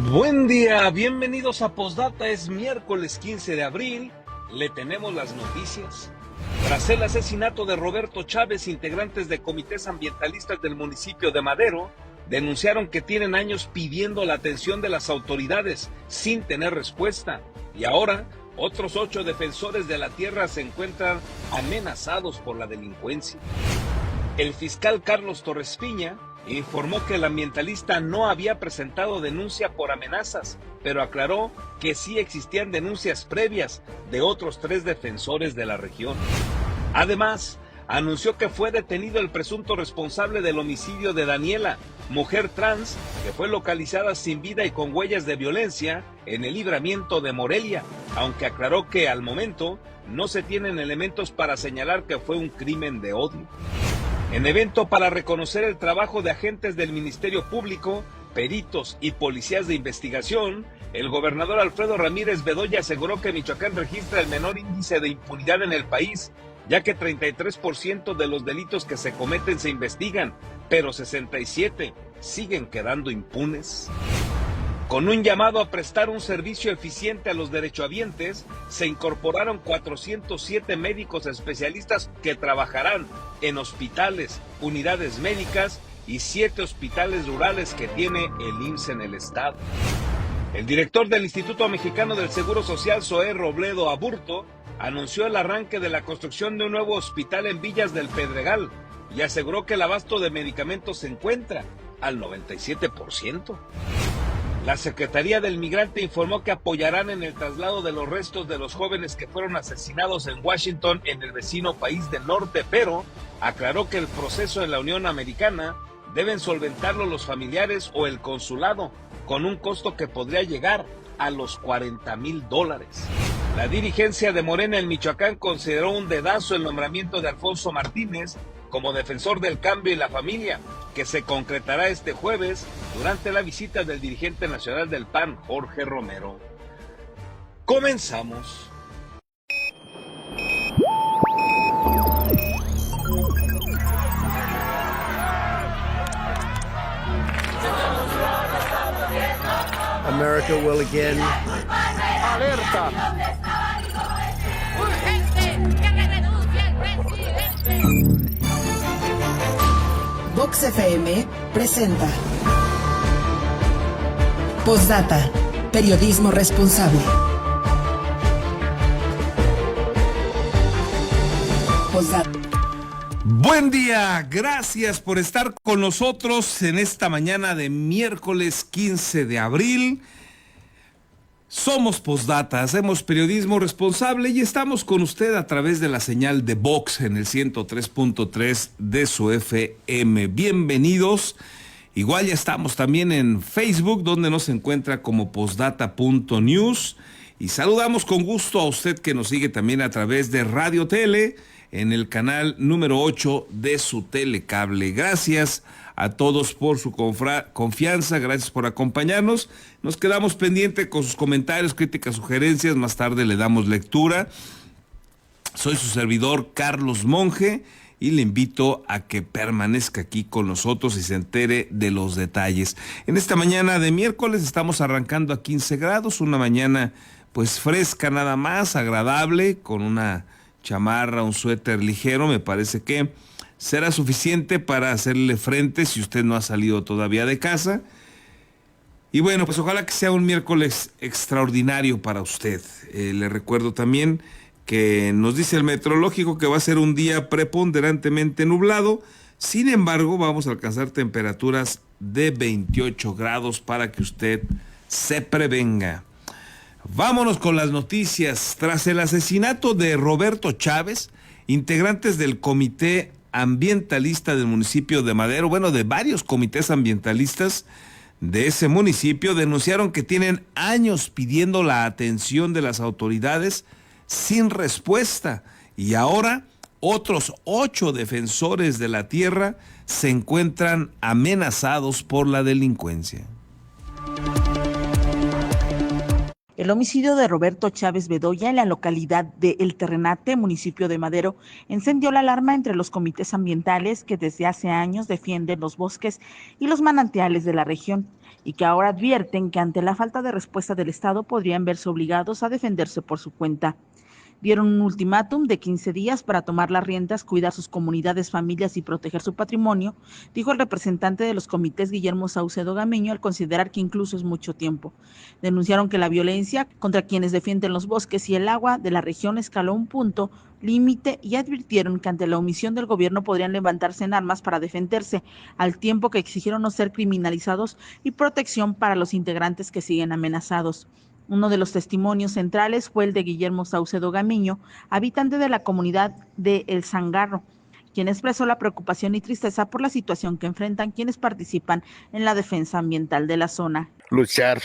Buen día, bienvenidos a Postdata. Es miércoles 15 de abril, le tenemos las noticias. Tras el asesinato de Roberto Chávez, integrantes de comités ambientalistas del municipio de Madero denunciaron que tienen años pidiendo la atención de las autoridades sin tener respuesta. Y ahora, otros 8 defensores de la tierra se encuentran amenazados por la delincuencia. El fiscal Carlos Torres Piña informó que el ambientalista no había presentado denuncia por amenazas, pero aclaró que sí existían denuncias previas de otros 3 defensores de la región. Además, anunció que fue detenido el presunto responsable del homicidio de Daniela, mujer trans, que fue localizada sin vida y con huellas de violencia en el Libramiento de Morelia, aunque aclaró que al momento no se tienen elementos para señalar que fue un crimen de odio. En evento para reconocer el trabajo de agentes del Ministerio Público, peritos y policías de investigación, el gobernador Alfredo Ramírez Bedoya aseguró que Michoacán registra el menor índice de impunidad en el país, ya que 33% de los delitos que se cometen se investigan, pero 67 siguen quedando impunes. Con un llamado a prestar un servicio eficiente a los derechohabientes, se incorporaron 407 médicos especialistas que trabajarán en hospitales, unidades médicas y 7 hospitales rurales que tiene el IMSS en el estado. El director del Instituto Mexicano del Seguro Social, Zoé Robledo Aburto, anunció el arranque de la construcción de un nuevo hospital en Villas del Pedregal y aseguró que el abasto de medicamentos se encuentra al 97%. La Secretaría del Migrante informó que apoyarán en el traslado de los restos de los jóvenes que fueron asesinados en Washington, en el vecino país del norte, pero aclaró que el proceso en la Unión Americana deben solventarlo los familiares o el consulado, con un costo que podría llegar a los $40,000. La dirigencia de Morena en Michoacán consideró un dedazo el nombramiento de Alfonso Martínez como defensor del cambio y la familia, que se concretará este jueves durante la visita del dirigente nacional del PAN, Jorge Romero. Comenzamos. America will again. Alerta. ¡Urgente! ¡Que renuncie el presidente! Vox FM presenta Postdata, periodismo responsable. Postdata. Buen día, gracias por estar con nosotros en esta mañana de miércoles 15 de abril. Somos Postdata, hacemos periodismo responsable y estamos con usted a través de la señal de Vox en el 103.3 de su FM. Bienvenidos. Igual ya estamos también en Facebook, donde nos encuentra como postdata.news. Y saludamos con gusto a usted que nos sigue también a través de Radio Tele, en el canal número 8 de su telecable. Gracias a todos por su confianza, gracias por acompañarnos. Nos quedamos pendientes con sus comentarios, críticas, sugerencias. Más tarde le damos lectura. Soy su servidor Carlos Monge y le invito a que permanezca aquí con nosotros y se entere de los detalles. En esta mañana de miércoles estamos arrancando a 15 grados, una mañana pues fresca nada más, agradable, con una chamarra, un suéter ligero. Me parece que será suficiente para hacerle frente si usted no ha salido todavía de casa. Y bueno, pues ojalá que sea un miércoles extraordinario para usted. Le recuerdo también que nos dice el meteorológico que va a ser un día preponderantemente nublado. Sin embargo, vamos a alcanzar temperaturas de 28 grados para que usted se prevenga. Vámonos con las noticias. Tras el asesinato de Roberto Chávez, integrantes del comité ambientalista del municipio de Madero, bueno, de varios comités ambientalistas de ese municipio, denunciaron que tienen años pidiendo la atención de las autoridades sin respuesta. Y ahora otros 8 defensores de la tierra se encuentran amenazados por la delincuencia. El homicidio de Roberto Chávez Bedoya en la localidad de El Terrenate, municipio de Madero, encendió la alarma entre los comités ambientales que desde hace años defienden los bosques y los manantiales de la región y que ahora advierten que ante la falta de respuesta del Estado podrían verse obligados a defenderse por su cuenta. Dieron un ultimátum de 15 días para tomar las riendas, cuidar sus comunidades, familias y proteger su patrimonio, dijo el representante de los comités Guillermo Saucedo Gamiño al considerar que incluso es mucho tiempo. Denunciaron que la violencia contra quienes defienden los bosques y el agua de la región escaló un punto límite y advirtieron que ante la omisión del gobierno podrían levantarse en armas para defenderse, al tiempo que exigieron no ser criminalizados y protección para los integrantes que siguen amenazados. Uno de los testimonios centrales fue el de Guillermo Saucedo Gamiño, habitante de la comunidad de El Zangarro, quien expresó la preocupación y tristeza por la situación que enfrentan quienes participan en la defensa ambiental de la zona. Luchar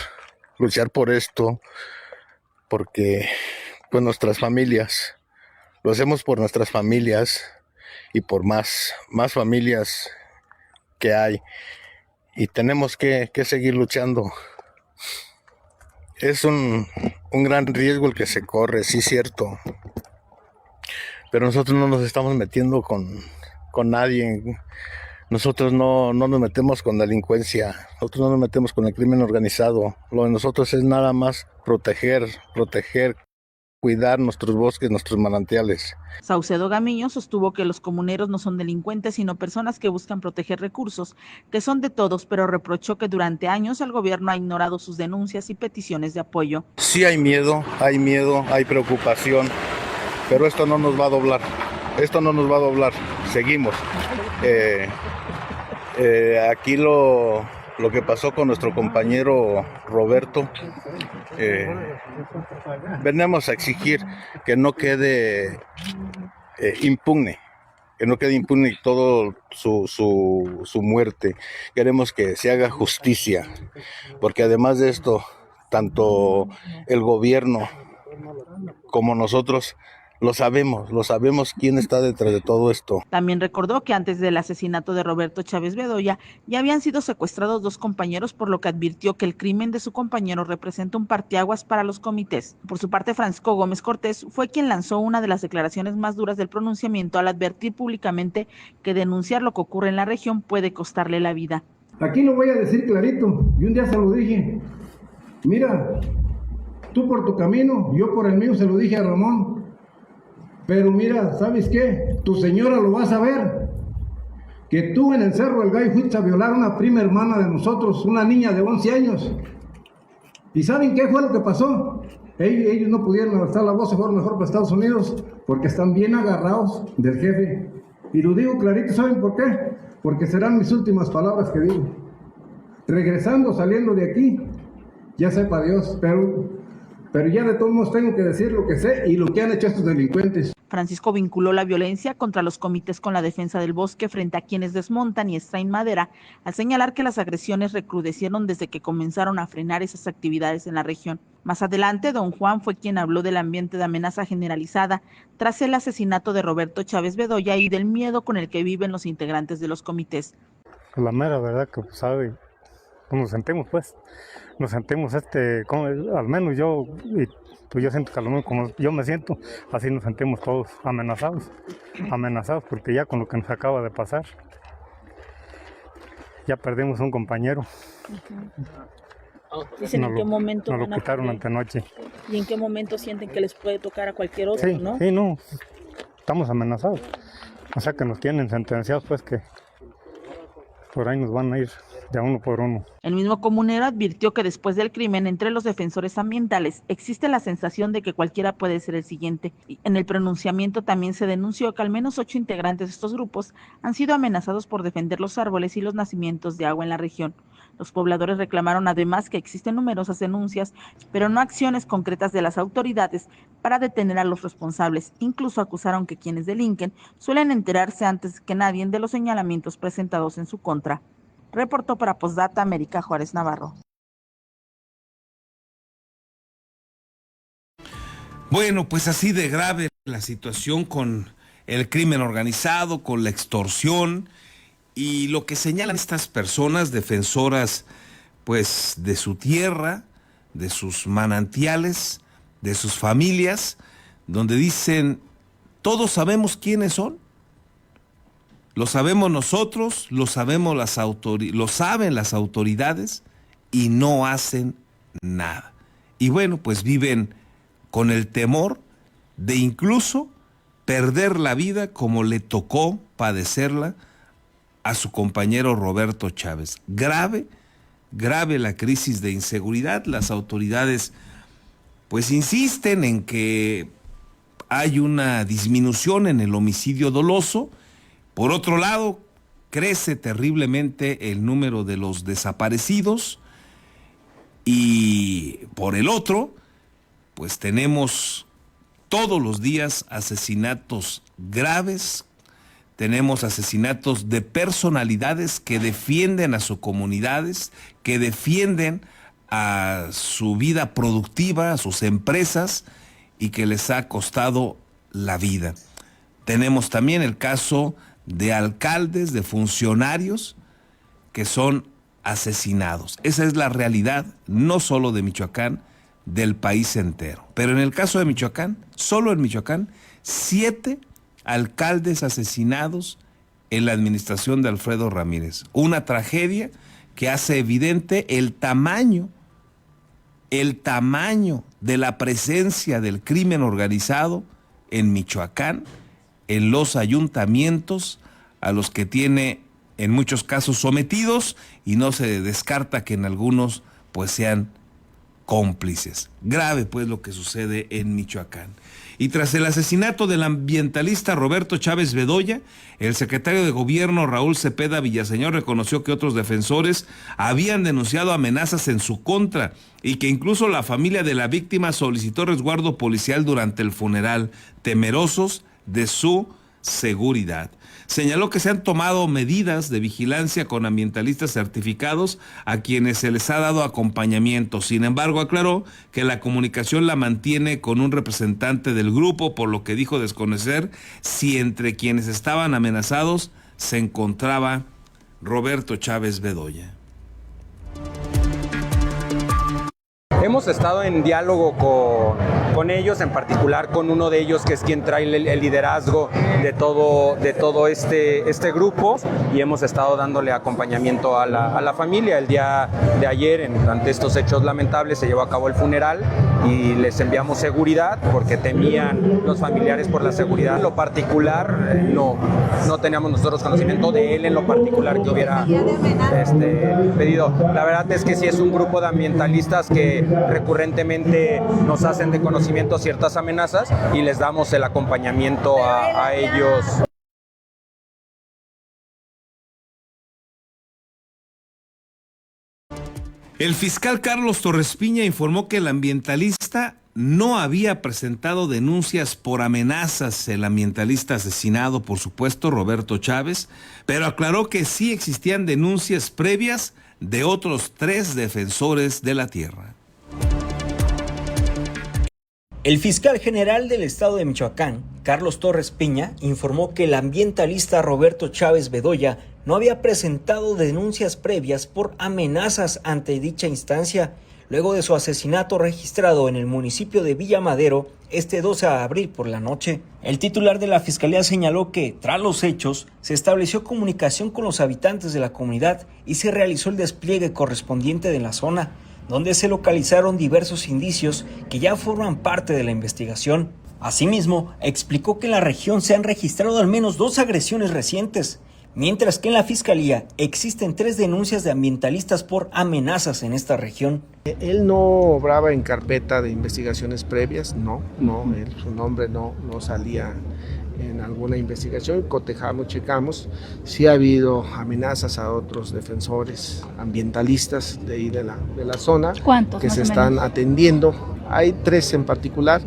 por esto, porque pues nuestras familias, lo hacemos por nuestras familias y por más familias que hay, y tenemos que seguir luchando. Es un gran riesgo el que se corre, sí es cierto, pero nosotros no nos estamos metiendo con nadie, nosotros no nos metemos con delincuencia, nosotros no nos metemos con el crimen organizado, lo de nosotros es nada más proteger, cuidar nuestros bosques, nuestros manantiales. Saucedo Gamiño sostuvo que los comuneros no son delincuentes, sino personas que buscan proteger recursos, que son de todos, pero reprochó que durante años el gobierno ha ignorado sus denuncias y peticiones de apoyo. Sí hay miedo, hay preocupación, pero esto no nos va a doblar, seguimos. Aquí lo que pasó con nuestro compañero Roberto, venimos a exigir que no quede impune todo su muerte. Queremos que se haga justicia, porque además de esto, tanto el gobierno como nosotros lo sabemos quién está detrás de todo esto. También recordó que antes del asesinato de Roberto Chávez Bedoya ya habían sido secuestrados 2 compañeros, por lo que advirtió que el crimen de su compañero representa un parteaguas para los comités. Por su parte, Francisco Gómez Cortés fue quien lanzó una de las declaraciones más duras del pronunciamiento al advertir públicamente que denunciar lo que ocurre en la región puede costarle la vida. Aquí lo voy a decir clarito, y un día se lo dije, mira, tú por tu camino, yo por el mío, se lo dije a Ramón. Pero mira, ¿sabes qué? Tu señora lo va a saber, que tú en el Cerro del Gallo fuiste a violar a una prima hermana de nosotros, una niña de 11 años. ¿Y saben qué fue lo que pasó? Ellos no pudieron alzar la voz, se fueron mejor para Estados Unidos, porque están bien agarrados del jefe. Y lo digo clarito, ¿saben por qué? Porque serán mis últimas palabras que digo. Regresando, saliendo de aquí, ya sepa Dios, pero ya de todos modos tengo que decir lo que sé y lo que han hecho estos delincuentes. Francisco vinculó la violencia contra los comités con la defensa del bosque frente a quienes desmontan y extraen madera, al señalar que las agresiones recrudecieron desde que comenzaron a frenar esas actividades en la región. Más adelante, don Juan fue quien habló del ambiente de amenaza generalizada tras el asesinato de Roberto Chávez Bedoya y del miedo con el que viven los integrantes de los comités. La mera verdad que sabe, nos sentimos al menos yo, y pues yo siento que como yo me siento, así nos sentimos todos amenazados porque ya con lo que nos acaba de pasar, ya perdimos un compañero. Dicen en qué momento nos lo quitaron antenoche. ¿Y en qué momento sienten que les puede tocar a cualquier otro, sí, no? Sí, no, estamos amenazados, o sea que nos tienen sentenciados, pues que por ahí nos van a ir de uno por uno. El mismo comunero advirtió que después del crimen entre los defensores ambientales existe la sensación de que cualquiera puede ser el siguiente. En el pronunciamiento también se denunció que al menos 8 integrantes de estos grupos han sido amenazados por defender los árboles y los nacimientos de agua en la región. Los pobladores reclamaron además que existen numerosas denuncias, pero no acciones concretas de las autoridades para detener a los responsables. Incluso acusaron que quienes delinquen suelen enterarse antes que nadie de los señalamientos presentados en su contra. Reportó para Postdata América Juárez Navarro. Bueno, pues así de grave la situación con el crimen organizado, con la extorsión y lo que señalan estas personas defensoras pues de su tierra, de sus manantiales, de sus familias, donde dicen, todos sabemos quiénes son, lo sabemos nosotros, lo saben las autoridades y no hacen nada. Y bueno, pues viven con el temor de incluso perder la vida como le tocó padecerla a su compañero Roberto Chávez. Grave la crisis de inseguridad. Las autoridades pues insisten en que hay una disminución en el homicidio doloso. Por otro lado, crece terriblemente el número de los desaparecidos y por el otro, pues tenemos todos los días asesinatos graves, tenemos asesinatos de personalidades que defienden a sus comunidades, que defienden a su vida productiva, a sus empresas y que les ha costado la vida. Tenemos también el caso de alcaldes, de funcionarios que son asesinados. Esa es la realidad, no solo de Michoacán, del país entero. Pero en el caso de Michoacán, solo en Michoacán, 7 alcaldes asesinados en la administración de Alfredo Ramírez. Una tragedia que hace evidente el tamaño de la presencia del crimen organizado en Michoacán, en los ayuntamientos a los que tiene en muchos casos sometidos y no se descarta que en algunos pues sean cómplices. Grave pues lo que sucede en Michoacán. Y tras el asesinato del ambientalista Roberto Chávez Bedoya, el secretario de Gobierno Raúl Cepeda Villaseñor reconoció que otros defensores habían denunciado amenazas en su contra y que incluso la familia de la víctima solicitó resguardo policial durante el funeral, temerosos de su seguridad. Señaló que se han tomado medidas de vigilancia con ambientalistas certificados a quienes se les ha dado acompañamiento. Sin embargo, aclaró que la comunicación la mantiene con un representante del grupo, por lo que dijo desconocer si entre quienes estaban amenazados se encontraba Roberto Chávez Bedoya. Hemos estado en diálogo con ellos, en particular con uno de ellos que es quien trae el liderazgo de todo este grupo, y hemos estado dándole acompañamiento a la familia. El día de ayer, ante estos hechos lamentables, se llevó a cabo el funeral y les enviamos seguridad porque temían los familiares por la seguridad. En lo particular, no teníamos nosotros conocimiento de él en lo particular que hubiera pedido. La verdad es que sí es un grupo de ambientalistas que recurrentemente nos hacen de conocimiento ciertas amenazas y les damos el acompañamiento a ellos. El fiscal Carlos Torres Piña informó que el ambientalista no había presentado denuncias por amenazas, el ambientalista asesinado, por supuesto, Roberto Chávez, pero aclaró que sí existían denuncias previas de otros 3 defensores de la tierra. El fiscal general del estado de Michoacán, Carlos Torres Piña, informó que el ambientalista Roberto Chávez Bedoya no había presentado denuncias previas por amenazas ante dicha instancia, luego de su asesinato registrado en el municipio de Villa Madero este 12 de abril por la noche. El titular de la fiscalía señaló que, tras los hechos, se estableció comunicación con los habitantes de la comunidad y se realizó el despliegue correspondiente de la zona, donde se localizaron diversos indicios que ya forman parte de la investigación. Asimismo, explicó que en la región se han registrado al menos 2 agresiones recientes, mientras que en la Fiscalía existen 3 denuncias de ambientalistas por amenazas en esta región. Él no obraba en carpeta de investigaciones previas, su nombre no salía en alguna investigación. Cotejamos, checamos, sí ha habido amenazas a otros defensores ambientalistas de ahí de la zona. ¿Cuántos, que se están atendiendo. Hay 3 en particular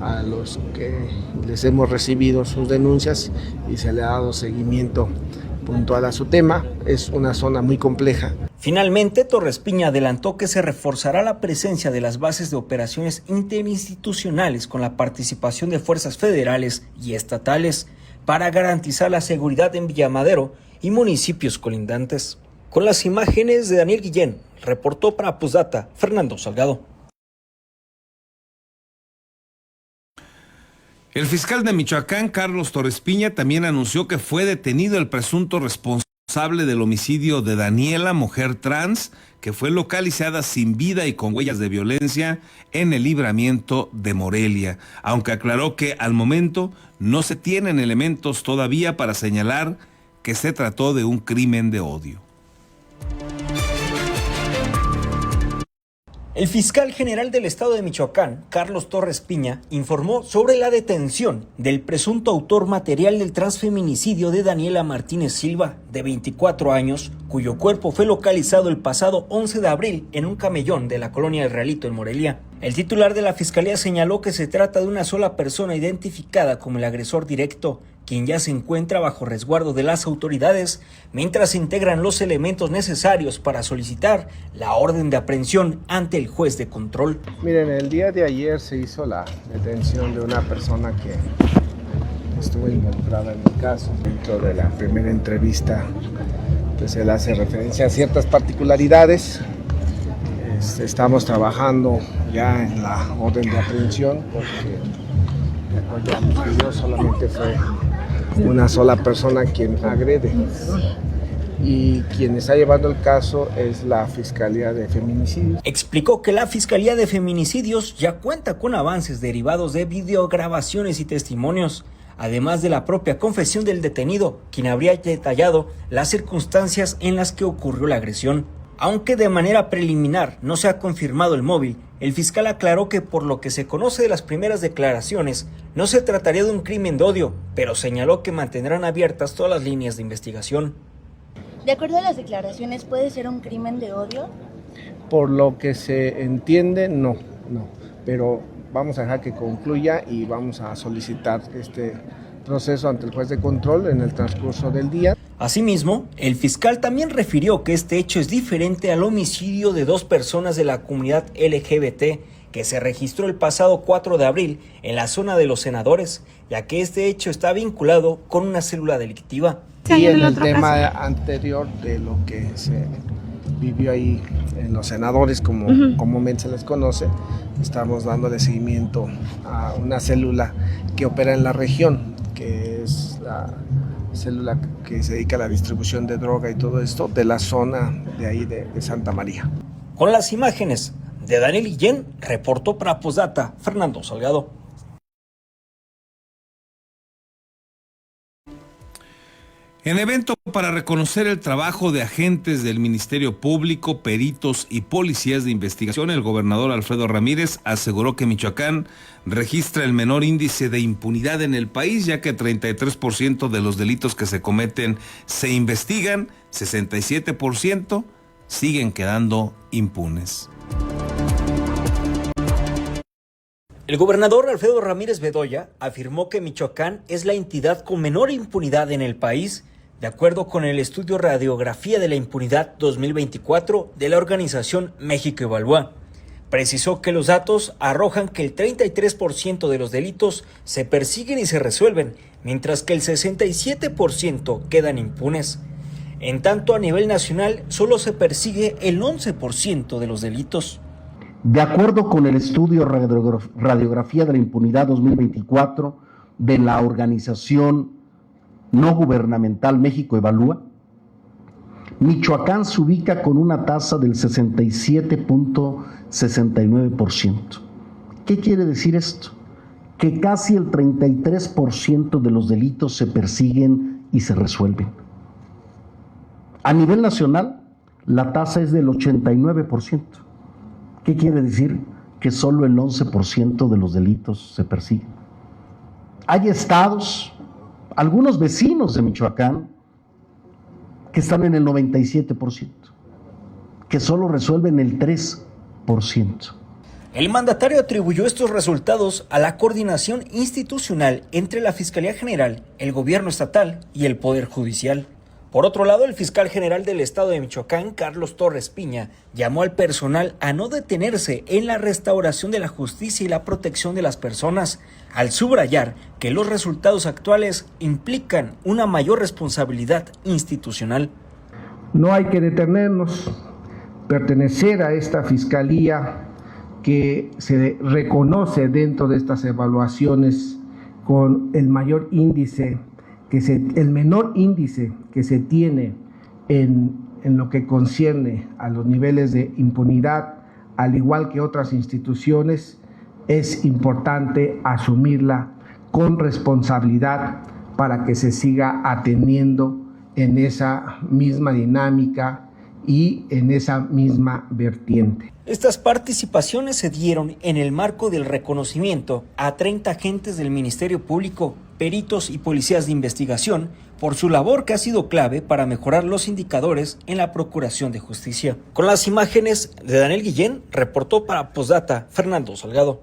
a los que les hemos recibido sus denuncias y se le ha dado seguimiento puntual a su tema. Es una zona muy compleja. Finalmente, Torres Piña adelantó que se reforzará la presencia de las bases de operaciones interinstitucionales con la participación de fuerzas federales y estatales para garantizar la seguridad en Villa Madero y municipios colindantes. Con las imágenes de Daniel Guillén, reportó para Postdata Fernando Salgado. El fiscal de Michoacán, Carlos Torres Piña, también anunció que fue detenido el presunto responsable del homicidio de Daniela, mujer trans, que fue localizada sin vida y con huellas de violencia en el Libramiento de Morelia, aunque aclaró que al momento no se tienen elementos todavía para señalar que se trató de un crimen de odio. El fiscal general del estado de Michoacán, Carlos Torres Piña, informó sobre la detención del presunto autor material del transfeminicidio de Daniela Martínez Silva, de 24 años, cuyo cuerpo fue localizado el pasado 11 de abril en un camellón de la colonia El Realito en Morelia. El titular de la fiscalía señaló que se trata de una sola persona identificada como el agresor directo, quien ya se encuentra bajo resguardo de las autoridades, mientras se integran los elementos necesarios para solicitar la orden de aprehensión ante el juez de control. Miren, el día de ayer se hizo la detención de una persona que estuvo involucrada en el caso. Dentro de la primera entrevista, pues él hace referencia a ciertas particularidades. Estamos trabajando ya en la orden de aprehensión porque, de acuerdo a los videos, solamente fue una sola persona quien agrede, y quien está llevando el caso es la Fiscalía de Feminicidios. Explicó que la Fiscalía de Feminicidios ya cuenta con avances derivados de videograbaciones y testimonios, además de la propia confesión del detenido, quien habría detallado las circunstancias en las que ocurrió la agresión. Aunque de manera preliminar no se ha confirmado el móvil, el fiscal aclaró que por lo que se conoce de las primeras declaraciones, no se trataría de un crimen de odio, pero señaló que mantendrán abiertas todas las líneas de investigación. De acuerdo a las declaraciones, ¿puede ser un crimen de odio? Por lo que se entiende, no, pero vamos a dejar que concluya y vamos a solicitar este proceso ante el juez de control en el transcurso del día. Asimismo, el fiscal también refirió que este hecho es diferente al homicidio de 2 personas de la comunidad LGBT que se registró el pasado 4 de abril en la zona de Los Senadores, ya que este hecho está vinculado con una célula delictiva. Y en el tema anterior de lo que se vivió ahí en Los Senadores, como comúnmente se les conoce, estamos dándole seguimiento a una célula que opera en la región, que es la célula que se dedica a la distribución de droga y todo esto de la zona de ahí de Santa María. Con las imágenes de Daniel Guillén, reportó para Postdata Fernando Salgado. En evento para reconocer el trabajo de agentes del Ministerio Público, peritos y policías de investigación, el gobernador Alfredo Ramírez aseguró que Michoacán registra el menor índice de impunidad en el país, ya que 33% de los delitos que se cometen se investigan, 67% siguen quedando impunes. El gobernador Alfredo Ramírez Bedoya afirmó que Michoacán es la entidad con menor impunidad en el país, de acuerdo con el estudio Radiografía de la Impunidad 2024 de la organización México Evalúa. Precisó que los datos arrojan que el 33% de los delitos se persiguen y se resuelven, mientras que el 67% quedan impunes. En tanto, a nivel nacional, solo se persigue el 11% de los delitos. De acuerdo con el estudio Radiografía de la Impunidad 2024 de la organización no gubernamental México Evalúa, Michoacán se ubica con una tasa del 67.69%. ¿Qué quiere decir esto? Que casi el 33% de los delitos se persiguen y se resuelven. A nivel nacional, la tasa es del 89%. ¿Qué quiere decir? Que solo el 11% de los delitos se persiguen. Hay estados, algunos vecinos de Michoacán, que están en el 97%, que solo resuelven el 3%. El mandatario atribuyó estos resultados a la coordinación institucional entre la Fiscalía General, el Gobierno Estatal y el Poder Judicial. Por otro lado, el fiscal general del estado de Michoacán, Carlos Torres Piña, llamó al personal a no detenerse en la restauración de la justicia y la protección de las personas, al subrayar que los resultados actuales implican una mayor responsabilidad institucional. No hay que detenernos, pertenecer a esta fiscalía que se reconoce dentro de estas evaluaciones con el menor índice que se tiene en lo que concierne a los niveles de impunidad, al igual que otras instituciones, es importante asumirla con responsabilidad para que se siga atendiendo en esa misma dinámica y en esa misma vertiente. Estas participaciones se dieron en el marco del reconocimiento a 30 agentes del Ministerio Público, peritos y policías de investigación por su labor que ha sido clave para mejorar los indicadores en la Procuración de Justicia. Con las imágenes de Daniel Guillén, reportó para Postdata Fernando Salgado.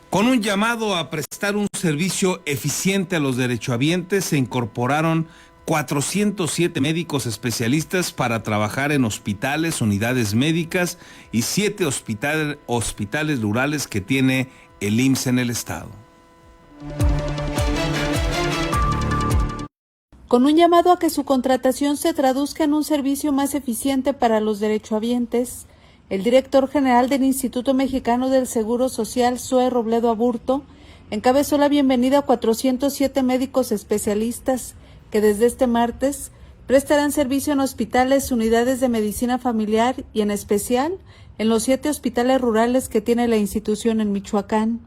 Con un llamado a prestar un servicio eficiente a los derechohabientes, se incorporaron 407 médicos especialistas para trabajar en hospitales, unidades médicas y 7 hospitales rurales que tiene el IMSS en el estado. Con un llamado a que su contratación se traduzca en un servicio más eficiente para los derechohabientes, el director general del Instituto Mexicano del Seguro Social, Zoe Robledo Aburto, encabezó la bienvenida a 407 médicos especialistas que desde este martes prestarán servicio en hospitales, unidades de medicina familiar y en especial en los 7 hospitales rurales que tiene la institución en Michoacán.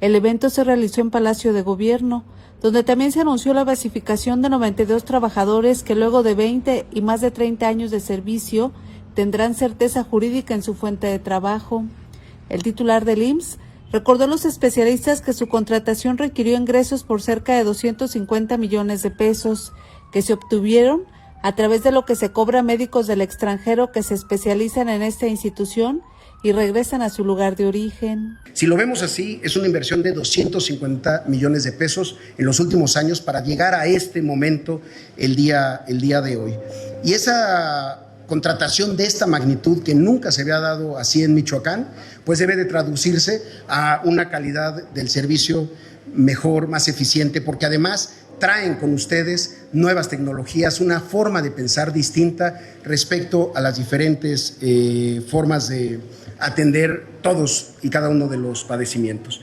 El evento se realizó en Palacio de Gobierno, donde también se anunció la basificación de 92 trabajadores que luego de 20 y más de 30 años de servicio tendrán certeza jurídica en su fuente de trabajo. El titular del IMSS recordó a los especialistas que su contratación requirió ingresos por cerca de 250 millones de pesos, que se obtuvieron a través de lo que se cobra a médicos del extranjero que se especializan en esta institución y regresan a su lugar de origen. Si lo vemos así, es una inversión de 250 millones de pesos en los últimos años para llegar a este momento el día de hoy. Y esa contratación de esta magnitud, que nunca se había dado así en Michoacán, pues debe de traducirse a una calidad del servicio mejor, más eficiente, porque además traen con ustedes nuevas tecnologías, una forma de pensar distinta respecto a las diferentes formas de atender todos y cada uno de los padecimientos.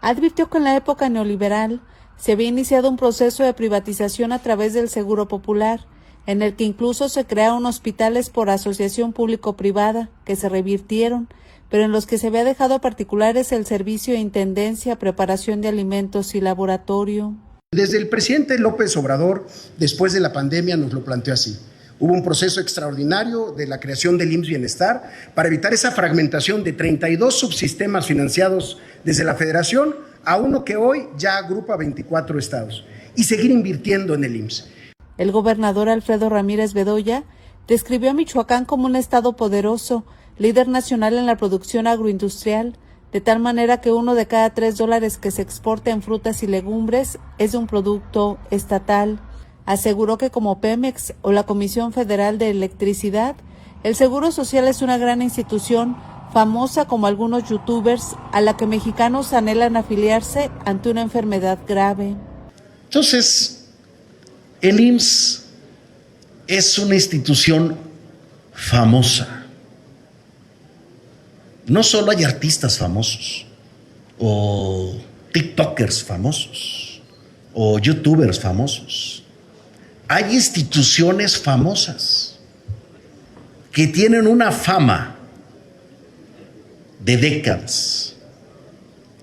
Advirtió que en la época neoliberal se había iniciado un proceso de privatización a través del Seguro Popular, en el que incluso se crearon hospitales por asociación público-privada, que se revirtieron, pero en los que se había dejado a particulares el servicio de intendencia, preparación de alimentos y laboratorio. Desde el presidente López Obrador, después de la pandemia, nos lo planteó así. Hubo un proceso extraordinario de la creación del IMSS Bienestar para evitar esa fragmentación de 32 subsistemas financiados desde la Federación a uno que hoy ya agrupa 24 estados y seguir invirtiendo en el IMSS. El gobernador Alfredo Ramírez Bedoya describió a Michoacán como un estado poderoso, líder nacional en la producción agroindustrial, de tal manera que 1 de cada 3 dólares que se exporta en frutas y legumbres es de un producto estatal. Aseguró que como Pemex o la Comisión Federal de Electricidad, el Seguro Social es una gran institución, famosa como algunos youtubers, a la que mexicanos anhelan afiliarse ante una enfermedad grave. Entonces, el IMSS es una institución famosa. No solo hay artistas famosos, o tiktokers famosos, o youtubers famosos. Hay instituciones famosas que tienen una fama de décadas,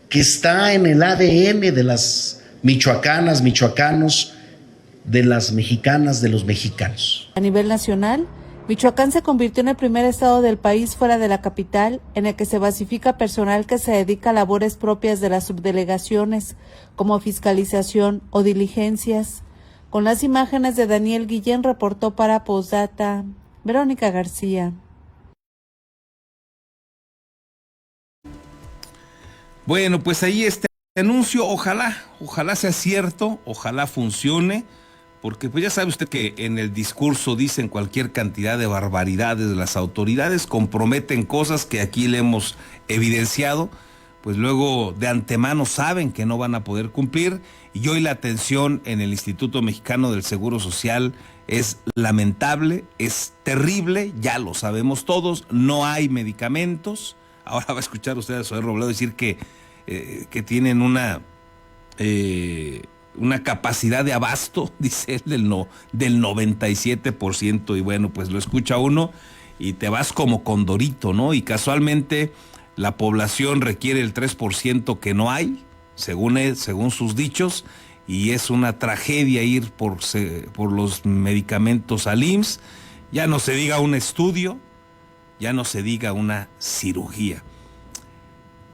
que está en el ADN de las michoacanas, michoacanos, de las mexicanas, de los mexicanos. A nivel nacional, Michoacán se convirtió en el primer estado del país fuera de la capital en el que se basifica personal que se dedica a labores propias de las subdelegaciones, como fiscalización o diligencias. Con las imágenes de Daniel Guillén, reportó para Postdata Verónica García. Bueno, pues ahí este anuncio, ojalá sea cierto, ojalá funcione, porque pues ya sabe usted que en el discurso dicen cualquier cantidad de barbaridades de las autoridades, comprometen cosas que aquí le hemos evidenciado, pues luego de antemano saben que no van a poder cumplir, y hoy la atención en el Instituto Mexicano del Seguro Social es lamentable, es terrible, ya lo sabemos todos, no hay medicamentos. Ahora va a escuchar usted a Zoe Robledo decir que que tienen una capacidad de abasto, dice él, del 97%, y bueno, pues lo escucha uno y te vas como condorito, ¿no? Y casualmente la población requiere el 3% que no hay, según él, según sus dichos, y es una tragedia ir por los medicamentos al IMSS. Ya no se diga un estudio, ya no se diga una cirugía.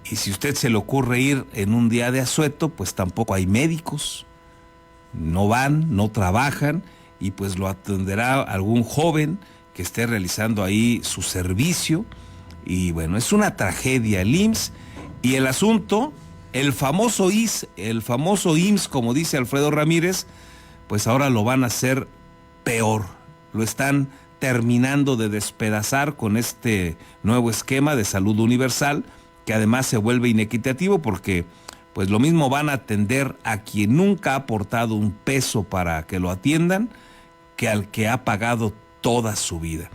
Y si a usted se le ocurre ir en un día de asueto, pues tampoco hay médicos, no van, no trabajan, y pues lo atenderá algún joven que esté realizando ahí su servicio. Y bueno, es una tragedia el IMSS, y el asunto, el famoso IMSS, como dice Alfredo Ramírez, pues ahora lo van a hacer peor. Lo están terminando de despedazar con este nuevo esquema de salud universal, que además se vuelve inequitativo porque pues lo mismo van a atender a quien nunca ha aportado un peso para que lo atiendan que al que ha pagado toda su vida.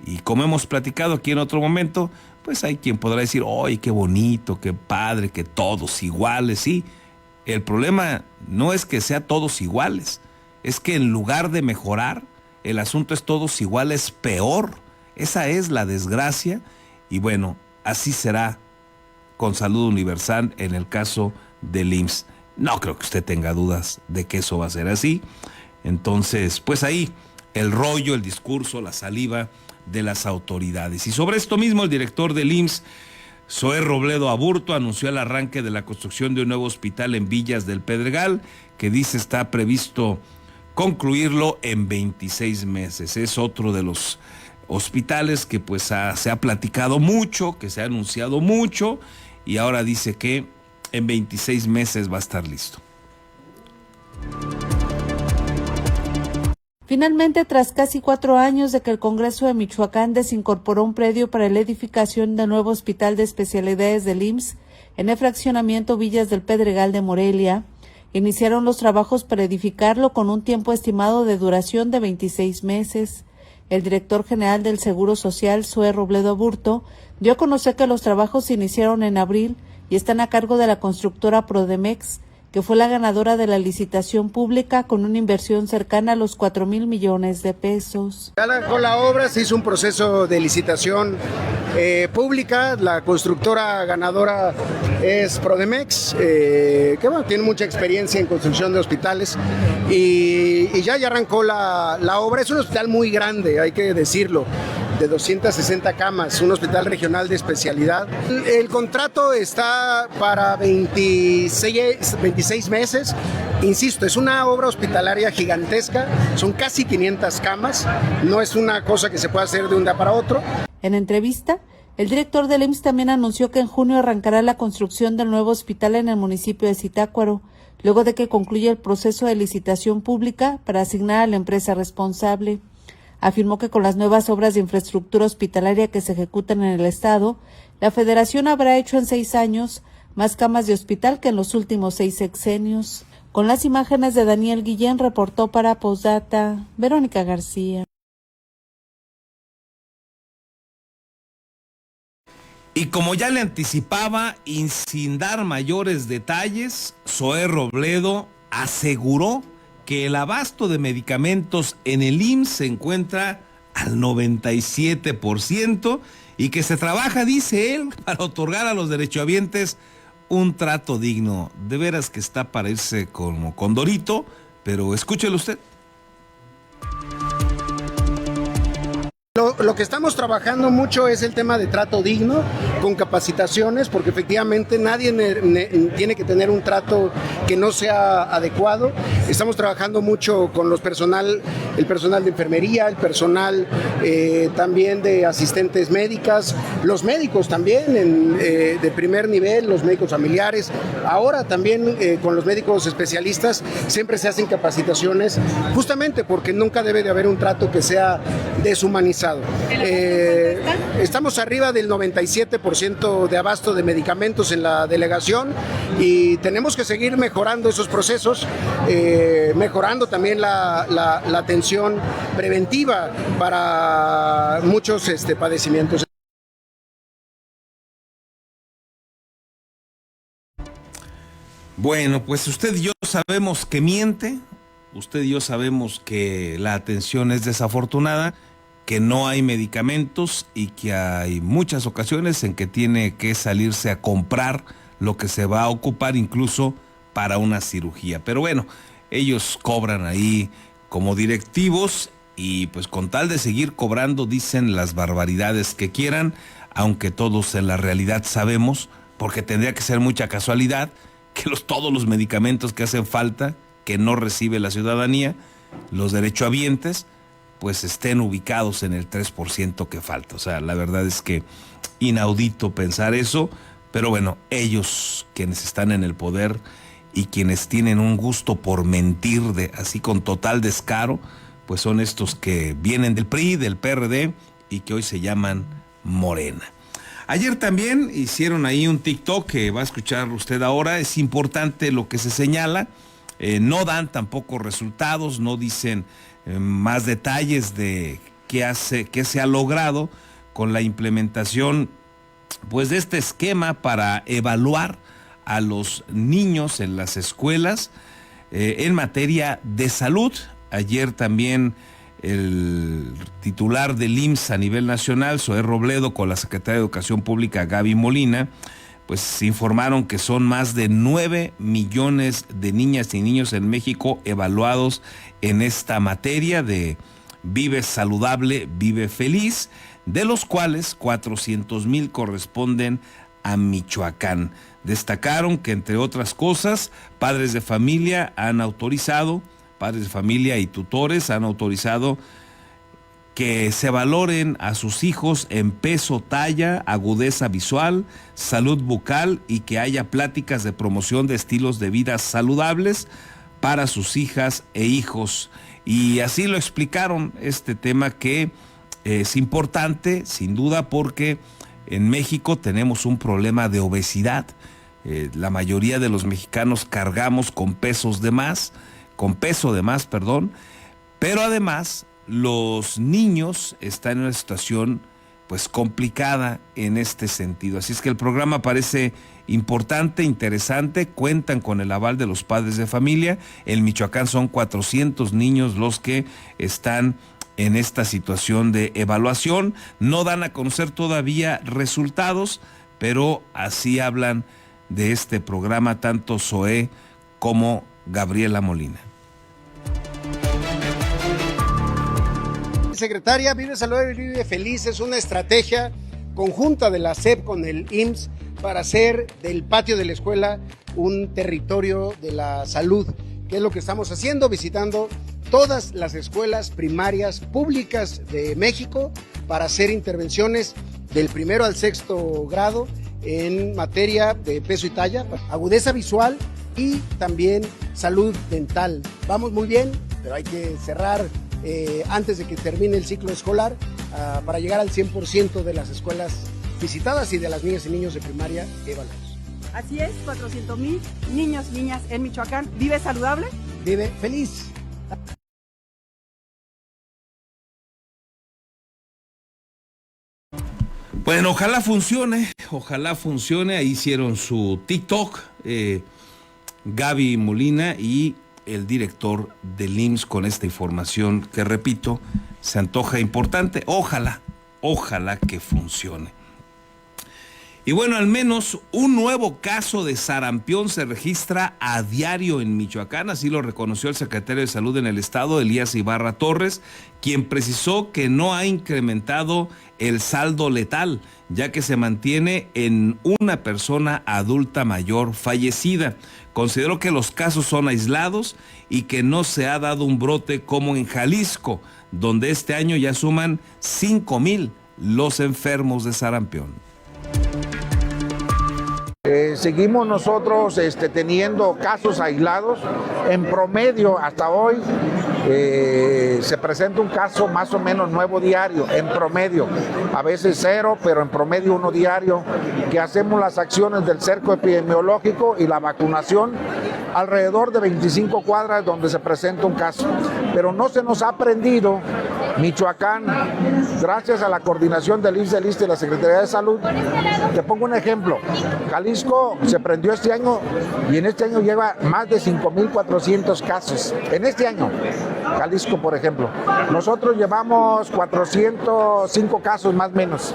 Y como hemos platicado aquí en otro momento, pues hay quien podrá decir, ¡ay, qué bonito, qué padre, que todos iguales! Sí, el problema no es que sea todos iguales, es que en lugar de mejorar, el asunto es todos iguales peor. Esa es la desgracia, y bueno, así será con salud universal en el caso del IMSS. No creo que usted tenga dudas de que eso va a ser así. Entonces, pues ahí el rollo, el discurso, la saliva de las autoridades. Y sobre esto mismo, el director del IMSS, Zoé Robledo Aburto, anunció el arranque de la construcción de un nuevo hospital en Villas del Pedregal, que dice está previsto concluirlo en 26 meses. Es otro de los hospitales que pues se ha platicado mucho, que se ha anunciado mucho, y ahora dice que en 26 meses va a estar listo. Finalmente, tras casi 4 años de que el Congreso de Michoacán desincorporó un predio para la edificación del nuevo hospital de especialidades del IMSS en el fraccionamiento Villas del Pedregal de Morelia, iniciaron los trabajos para edificarlo con un tiempo estimado de duración de 26 meses. El director general del Seguro Social, Zoé Robledo Aburto, dio a conocer que los trabajos se iniciaron en abril y están a cargo de la constructora Prodemex, que fue la ganadora de la licitación pública con una inversión cercana a los 4,000 millones de pesos. Con la obra se hizo un proceso de licitación pública. La constructora ganadora es Prodemex, que bueno, tiene mucha experiencia en construcción de hospitales, y ya arrancó la obra. Es un hospital muy grande, hay que decirlo, de 260 camas, un hospital regional de especialidad. El contrato está para 26 meses. Insisto, es una obra hospitalaria gigantesca, son casi 500 camas, no es una cosa que se pueda hacer de un día para otro. En entrevista, el director del IMSS también anunció que en junio arrancará la construcción del nuevo hospital en el municipio de Zitácuaro, luego de que concluya el proceso de licitación pública para asignar a la empresa responsable. Afirmó que con las nuevas obras de infraestructura hospitalaria que se ejecutan en el estado, la federación habrá hecho en 6 años más camas de hospital que en los últimos 6 sexenios. Con las imágenes de Daniel Guillén, reportó para Postdata Verónica García. Y como ya le anticipaba, y sin dar mayores detalles, Zoé Robledo aseguró que el abasto de medicamentos en el IMSS se encuentra al 97% y que se trabaja, dice él, para otorgar a los derechohabientes un trato digno. De veras que está para irse como condorito, pero escúchelo usted. Lo que estamos trabajando mucho es el tema de trato digno, con capacitaciones, porque efectivamente nadie tiene que tener un trato que no sea adecuado. Estamos trabajando mucho con el personal de enfermería, el personal también de asistentes médicas, los médicos también de primer nivel, los médicos familiares. Ahora también con los médicos especialistas siempre se hacen capacitaciones, justamente porque nunca debe de haber un trato que sea deshumanizado. Estamos arriba del 97% de abasto de medicamentos en la delegación y tenemos que seguir mejorando esos procesos, mejorando también la atención preventiva para muchos padecimientos. Bueno, pues usted y yo sabemos que miente, usted y yo sabemos que la atención es desafortunada, que no hay medicamentos y que hay muchas ocasiones en que tiene que salirse a comprar lo que se va a ocupar incluso para una cirugía. Pero bueno, ellos cobran ahí como directivos y pues con tal de seguir cobrando dicen las barbaridades que quieran, aunque todos en la realidad sabemos, porque tendría que ser mucha casualidad, que todos los medicamentos que hacen falta, que no recibe la ciudadanía, los derechohabientes, pues estén ubicados en el 3% que falta. O sea, la verdad es que inaudito pensar eso, pero bueno, ellos quienes están en el poder y quienes tienen un gusto por mentir así con total descaro, pues son estos que vienen del PRI, del PRD y que hoy se llaman Morena. Ayer también hicieron ahí un TikTok que va a escuchar usted ahora. Es importante lo que se señala. No dan tampoco resultados, no dicen más detalles de qué se ha logrado con la implementación pues de este esquema para evaluar a los niños en las escuelas en materia de salud. Ayer también el titular del IMSS a nivel nacional, Zoé Robledo, con la secretaria de Educación Pública, Gaby Molina, pues informaron que son más de 9 millones de niñas y niños en México evaluados en esta materia de Vive Saludable, Vive Feliz, de los cuales 400,000 corresponden a Michoacán. Destacaron que, entre otras cosas, padres de familia y tutores han autorizado que se valoren a sus hijos en peso, talla, agudeza visual, salud bucal y que haya pláticas de promoción de estilos de vida saludables para sus hijas e hijos. Y así lo explicaron, este tema que es importante, sin duda, porque en México tenemos un problema de obesidad. La mayoría de los mexicanos cargamos con peso de más, pero además los niños están en una situación pues complicada en este sentido. Así es que el programa parece importante, interesante, cuentan con el aval de los padres de familia. En Michoacán son 400 niños los que están en esta situación de evaluación. No dan a conocer todavía resultados, pero así hablan de este programa tanto Zoé como Gabriela Molina. Secretaria, Vive Saludable, Vive Feliz es una estrategia conjunta de la SEP con el IMSS para hacer del patio de la escuela un territorio de la salud, que es lo que estamos haciendo, visitando todas las escuelas primarias públicas de México para hacer intervenciones del 1º al 6º grado en materia de peso y talla, agudeza visual y también salud dental. Vamos muy bien, pero hay que cerrar antes de que termine el ciclo escolar para llegar al 100% de las escuelas visitadas y de las niñas y niños de primaria evaluados. Así es, 400,000 niños y niñas en Michoacán. Vive saludable, vive feliz. Bueno, ojalá funcione, ahí hicieron su TikTok, Gaby Molina y el director del IMSS con esta información que, repito, se antoja importante. Ojalá que funcione. Y bueno, al menos un nuevo caso de sarampión se registra a diario en Michoacán, así lo reconoció el secretario de Salud en el estado, Elías Ibarra Torres, quien precisó que no ha incrementado el saldo letal, ya que se mantiene en una persona adulta mayor fallecida. Consideró que los casos son aislados y que no se ha dado un brote como en Jalisco, donde este año ya suman 5,000 los enfermos de sarampión. Seguimos nosotros teniendo casos aislados. En promedio, hasta hoy, se presenta un caso más o menos nuevo diario, en promedio. A veces 0, pero en promedio 1 diario, que hacemos las acciones del cerco epidemiológico y la vacunación alrededor de 25 cuadras donde se presenta un caso. Pero no se nos ha aprendido Michoacán, gracias a la coordinación del IMSS, del ISSSTE y la Secretaría de Salud, te pongo un ejemplo. Jalisco se prendió este año y en este año lleva más de 5,400 casos. En este año, Jalisco, por ejemplo. Nosotros llevamos 405 casos más o menos.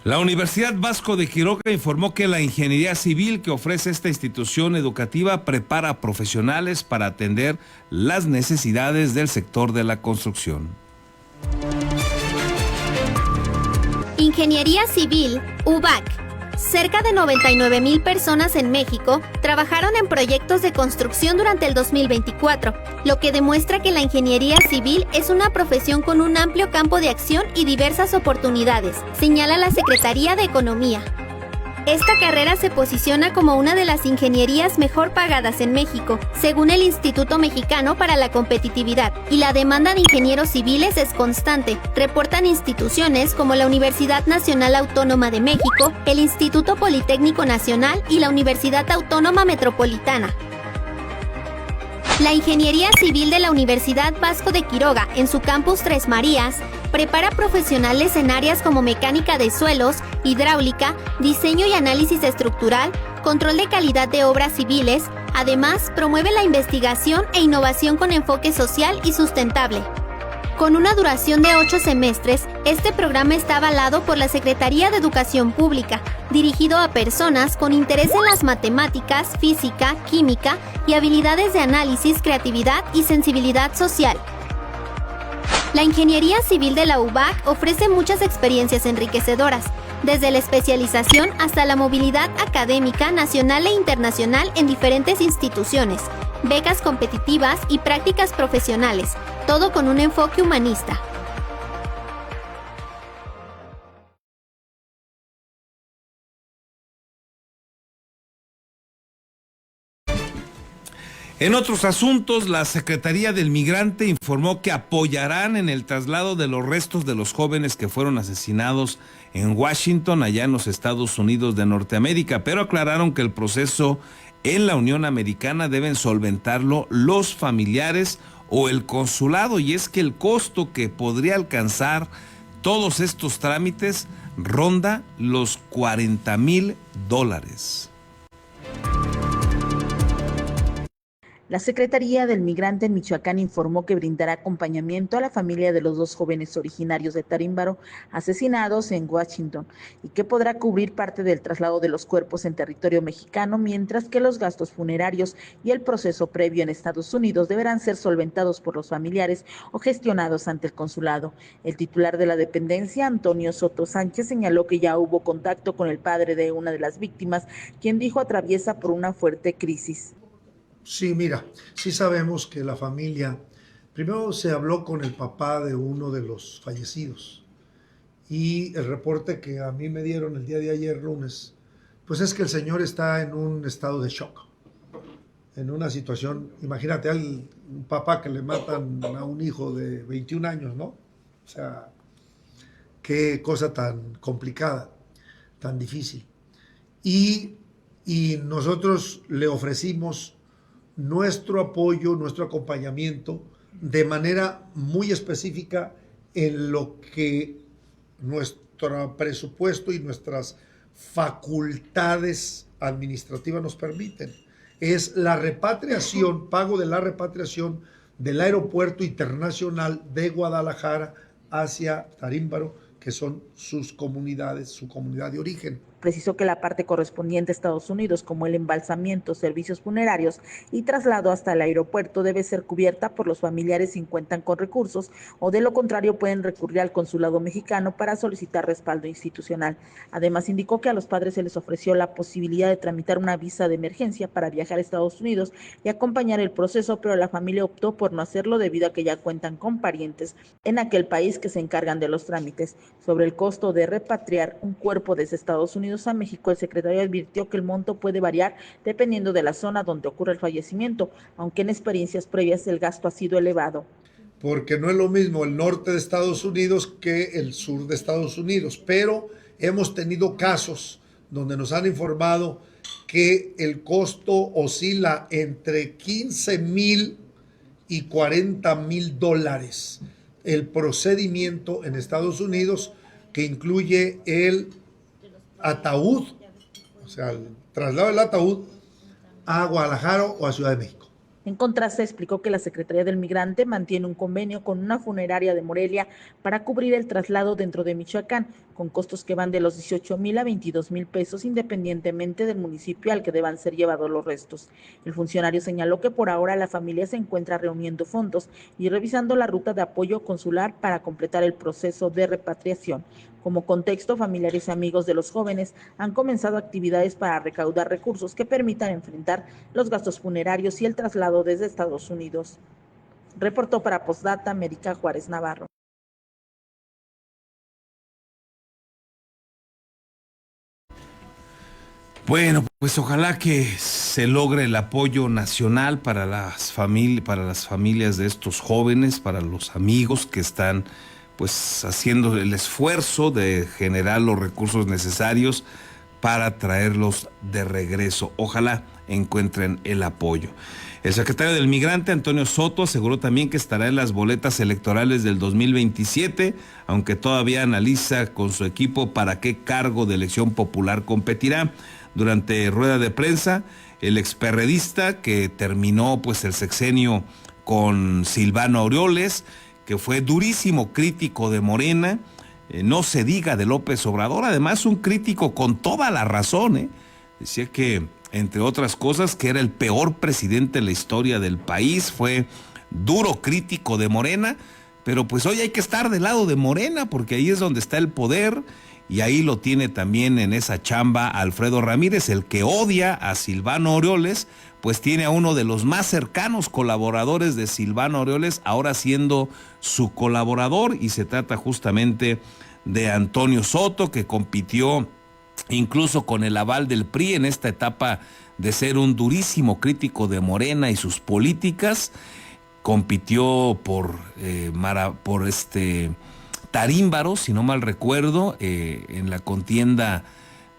La Universidad Vasco de Quiroga informó que la ingeniería civil que ofrece esta institución educativa prepara a profesionales para atender las necesidades del sector de la construcción. Ingeniería Civil, UBAC. Cerca de 99,000 personas en México trabajaron en proyectos de construcción durante el 2024, lo que demuestra que la ingeniería civil es una profesión con un amplio campo de acción y diversas oportunidades, señala la Secretaría de Economía. Esta carrera se posiciona como una de las ingenierías mejor pagadas en México, según el Instituto Mexicano para la Competitividad, y la demanda de ingenieros civiles es constante, reportan instituciones como la Universidad Nacional Autónoma de México, el Instituto Politécnico Nacional y la Universidad Autónoma Metropolitana. La Ingeniería Civil de la Universidad Vasco de Quiroga, en su campus Tres Marías, prepara profesionales en áreas como mecánica de suelos, hidráulica, diseño y análisis estructural, control de calidad de obras civiles. Además, promueve la investigación e innovación con enfoque social y sustentable. Con una duración de 8 semestres, este programa está avalado por la Secretaría de Educación Pública, dirigido a personas con interés en las matemáticas, física, química y habilidades de análisis, creatividad y sensibilidad social. La Ingeniería Civil de la UBAC ofrece muchas experiencias enriquecedoras, desde la especialización hasta la movilidad académica nacional e internacional en diferentes instituciones, becas competitivas y prácticas profesionales, todo con un enfoque humanista. En otros asuntos, la Secretaría del Migrante informó que apoyarán en el traslado de los restos de los jóvenes que fueron asesinados en Washington, allá en los Estados Unidos de Norteamérica, pero aclararon que el proceso en la Unión Americana deben solventarlo los familiares o el consulado, y es que el costo que podría alcanzar todos estos trámites ronda los $40,000. La Secretaría del Migrante en Michoacán informó que brindará acompañamiento a la familia de los 2 jóvenes originarios de Tarímbaro asesinados en Washington y que podrá cubrir parte del traslado de los cuerpos en territorio mexicano, mientras que los gastos funerarios y el proceso previo en Estados Unidos deberán ser solventados por los familiares o gestionados ante el consulado. El titular de la dependencia, Antonio Soto Sánchez, señaló que ya hubo contacto con el padre de una de las víctimas, quien dijo atraviesa por una fuerte crisis. Sí, mira, sí sabemos que la familia, primero se habló con el papá de uno de los fallecidos y el reporte que a mí me dieron el día de ayer, lunes, pues es que el señor está en un estado de shock, en una situación, imagínate, un papá que le matan a un hijo de 21 años, ¿no? O sea, qué cosa tan complicada, tan difícil. Y nosotros le ofrecimos nuestro apoyo, nuestro acompañamiento de manera muy específica en lo que nuestro presupuesto y nuestras facultades administrativas nos permiten. Es la repatriación, pago de la repatriación del Aeropuerto Internacional de Guadalajara hacia Tarímbaro, que son sus comunidades, su comunidad de origen. Precisó que la parte correspondiente a Estados Unidos, como el embalsamiento, servicios funerarios y traslado hasta el aeropuerto, debe ser cubierta por los familiares si cuentan con recursos, o de lo contrario pueden recurrir al consulado mexicano para solicitar respaldo institucional. Además, indicó que a los padres se les ofreció la posibilidad de tramitar una visa de emergencia para viajar a Estados Unidos y acompañar el proceso, pero la familia optó por no hacerlo debido a que ya cuentan con parientes en aquel país que se encargan de los trámites. Sobre el costo de repatriar un cuerpo desde Estados Unidos a México, el secretario advirtió que el monto puede variar dependiendo de la zona donde ocurre el fallecimiento, aunque en experiencias previas el gasto ha sido elevado. Porque no es lo mismo el norte de Estados Unidos que el sur de Estados Unidos, pero hemos tenido casos donde nos han informado que el costo oscila entre 15,000 y 40,000 dólares. El procedimiento en Estados Unidos, que incluye el ataúd, o sea, el traslado del ataúd a Guadalajara o a Ciudad de México. En contraste, explicó que la Secretaría del Migrante mantiene un convenio con una funeraria de Morelia para cubrir el traslado dentro de Michoacán, con costos que van de los 18,000 a 22,000 pesos, independientemente del municipio al que deban ser llevados los restos. El funcionario señaló que por ahora la familia se encuentra reuniendo fondos y revisando la ruta de apoyo consular para completar el proceso de repatriación. Como contexto, familiares y amigos de los jóvenes han comenzado actividades para recaudar recursos que permitan enfrentar los gastos funerarios y el traslado desde Estados Unidos. Reportó para Postdata América Juárez Navarro. Bueno, pues ojalá que se logre el apoyo nacional para las familias de estos jóvenes, para los amigos que están pues haciendo el esfuerzo de generar los recursos necesarios para traerlos de regreso. Ojalá encuentren el apoyo. El secretario del Migrante, Antonio Soto, aseguró también que estará en las boletas electorales del 2027, aunque todavía analiza con su equipo para qué cargo de elección popular competirá. Durante rueda de prensa, el experredista que terminó pues el sexenio con Silvano Aureoles, que fue durísimo crítico de Morena, no se diga de López Obrador, además un crítico con toda la razón, decía que, entre otras cosas, que era el peor presidente de la historia del país, fue duro crítico de Morena, pero pues hoy hay que estar del lado de Morena, porque ahí es donde está el poder, y ahí lo tiene también en esa chamba Alfredo Ramírez, el que odia a Silvano Aureoles, pues tiene a uno de los más cercanos colaboradores de Silvano Aureoles, ahora siendo su colaborador, y se trata justamente de Antonio Soto, que compitió incluso con el aval del PRI en esta etapa de ser un durísimo crítico de Morena y sus políticas. Compitió por Tarímbaro, si no mal recuerdo, en la contienda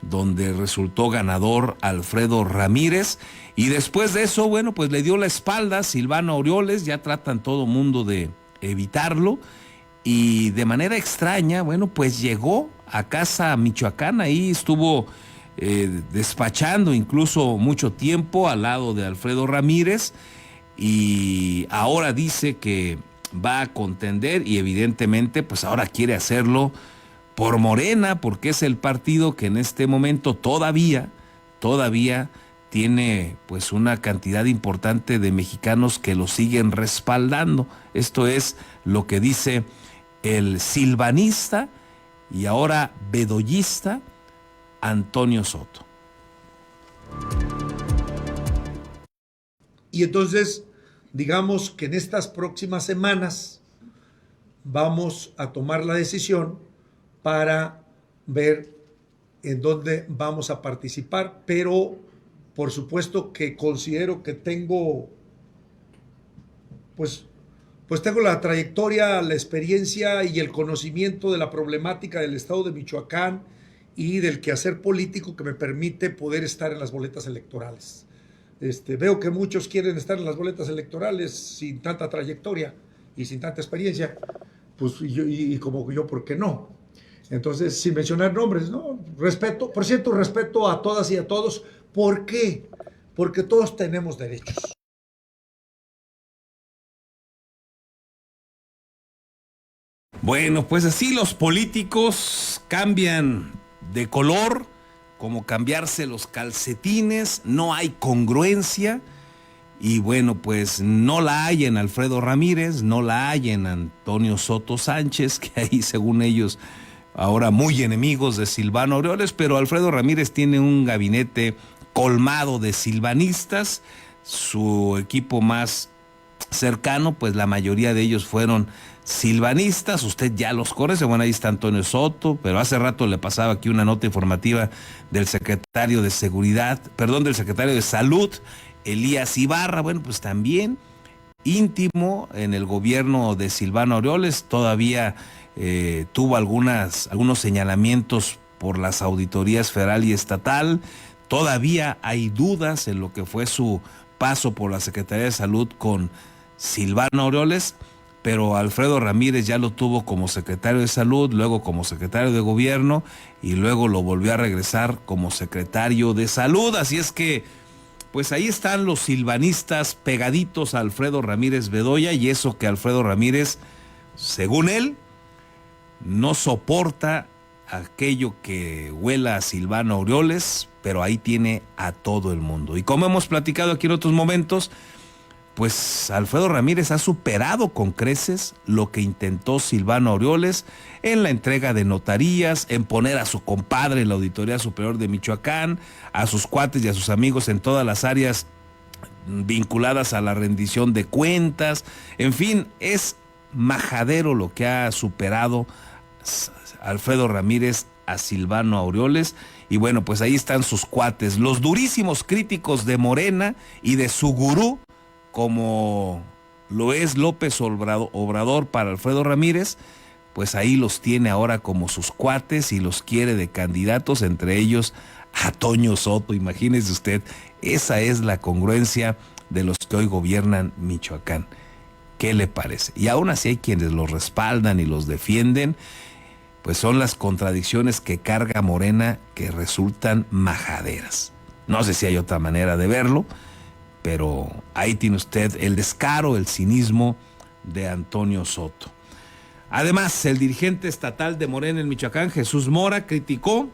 donde resultó ganador Alfredo Ramírez, y después de eso, bueno, pues le dio la espalda a Silvano Aureoles, ya tratan todo mundo de evitarlo, y de manera extraña, bueno, pues llegó a casa Michoacán, ahí estuvo despachando incluso mucho tiempo al lado de Alfredo Ramírez, y ahora dice que va a contender, y evidentemente pues ahora quiere hacerlo por Morena, porque es el partido que en este momento todavía tiene pues una cantidad importante de mexicanos que lo siguen respaldando. Esto es lo que dice el silvanista y ahora bedoyista Antonio Soto. Y entonces, digamos que en estas próximas semanas vamos a tomar la decisión para ver en dónde vamos a participar, pero por supuesto que considero que tengo pues tengo la trayectoria, la experiencia y el conocimiento de la problemática del estado de Michoacán y del quehacer político que me permite poder estar en las boletas electorales. Veo que muchos quieren estar en las boletas electorales sin tanta trayectoria y sin tanta experiencia, pues y como yo, ¿por qué no? Entonces, sin mencionar nombres, ¿no? Respeto, por cierto, respeto a todas y a todos. ¿Por qué? Porque todos tenemos derechos. Bueno, pues así los políticos cambian de color, como cambiarse los calcetines, no hay congruencia, y bueno, pues no la hay en Alfredo Ramírez, no la hay en Antonio Soto Sánchez, que ahí según ellos ahora muy enemigos de Silvano Aureoles, pero Alfredo Ramírez tiene un gabinete colmado de silvanistas, su equipo más cercano, pues la mayoría de ellos fueron silvanistas, usted ya los conoce, bueno, ahí está Antonio Soto, pero hace rato le pasaba aquí una nota informativa del secretario de del secretario de Salud, Elías Ibarra, bueno, pues también íntimo en el gobierno de Silvano Aureoles, todavía tuvo algunos señalamientos por las auditorías federal y estatal. Todavía hay dudas en lo que fue su paso por la Secretaría de Salud con Silvano Aureoles, pero Alfredo Ramírez ya lo tuvo como secretario de Salud, luego como secretario de Gobierno y luego lo volvió a regresar como secretario de Salud. Así es que, pues ahí están los silvanistas pegaditos a Alfredo Ramírez Bedoya, y eso que Alfredo Ramírez, según él, no soporta aquello que huela a Silvano Aureoles, pero ahí tiene a todo el mundo. Y como hemos platicado aquí en otros momentos, pues Alfredo Ramírez ha superado con creces lo que intentó Silvano Aureoles en la entrega de notarías, en poner a su compadre en la Auditoría Superior de Michoacán, a sus cuates y a sus amigos en todas las áreas vinculadas a la rendición de cuentas. En fin, es majadero lo que ha superado Alfredo Ramírez a Silvano Aureoles. Y bueno, pues ahí están sus cuates, los durísimos críticos de Morena y de su gurú, como lo es López Obrador para Alfredo Ramírez. Pues ahí los tiene ahora como sus cuates y los quiere de candidatos, entre ellos a Toño Soto. Imagínese usted, esa es la congruencia de los que hoy gobiernan Michoacán. ¿Qué le parece? Y aún así hay quienes los respaldan y los defienden. Pues son las contradicciones que carga Morena que resultan majaderas. No sé si hay otra manera de verlo, pero ahí tiene usted el descaro, el cinismo de Antonio Soto. Además, el dirigente estatal de Morena en Michoacán, Jesús Mora, criticó